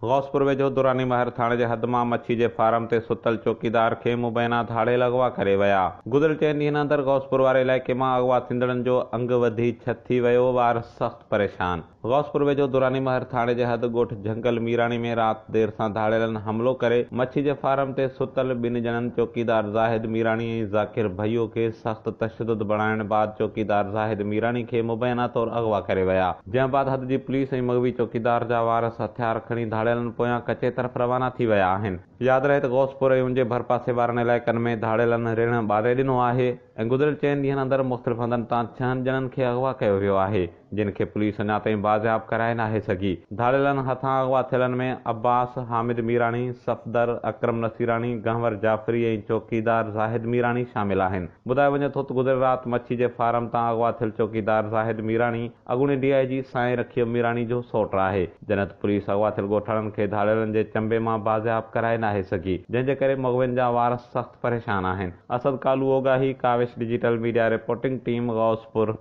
गौसपुर वेझो दुरानी महर थाणे जे हद मां मच्छी जे फार्म ते सुतल चौकीदार खे मुबैना धाड़े अगवा करे विया। गुज़िरियल 4 ॾींहनि अंदरि गौसपुर वारे इलाइक़े मां अगवा थींदड़नि जो अंग वधी छत थी वियो। वार सख़्त परेशान। गौसपुर वेझो दुरानी महर थाणे जे हद ॻोठ झंगल मीराणी में राति देर सां धाड़ेलनि हमलो करे मच्छी जे फार्म ते सुतल 2 ॼणनि चौकीदार ज़ाहिद मीराणी ऐं ज़ाकिर भइयो खे सख़्त तशद्दुद बणाइण बाद चौकीदार ज़ाहिद मीराणी खे मुबैना तौर अगवा करे विया। जंहिं बाद हद जी पुलिस ऐं मग़वी चौकीदार जा वारस हथियार खणी धाड़ेलनि पोयां कचे तरफ़ रवाना थी विया आहिनि। यादि रहे त गौसपुर ऐं उन जे भरपासे वारनि इलाइक़नि में धाड़ेलनि रिण ॿारे ॾिनो आहे ऐं गुज़िरियल 4 ॾींहनि अंदरि मुख़्तलिफ़ हंधनि तां 6 ॼणनि खे अगवा कयो वियो आहे, जिन खे पुलिस अञा ताईं बाज़ियाब कराए नाहे सघी। धाड़ेलनि हथां अगवा थियलनि में अब्बास हामिद मीराणी, सफ़दर अकरम नसीराणी, गहवर जाफ़री ऐं चौकीदार ज़ाहिद मीराणी शामिल आहिनि। ॿुधायो वञे थो त गुज़िरियल राति मच्छी जे फार्म तां अगवा थियल चौकीदार ज़ाहिद मीराणी अॻूणे DIG साईं रखीअ मीराणी जो सौट आहे, जॾहिं त पुलिस अगवा थियल ॻोठाणनि खे धाड़ेलनि जे चंबे मां बाज़ियाब कराए नाहे सघी, जंहिंजे करे मग़वियुनि जा वार सख़्त परेशान आहिनि। असद कालू ओगाही, Kawish digital media reporting team, Gauspur.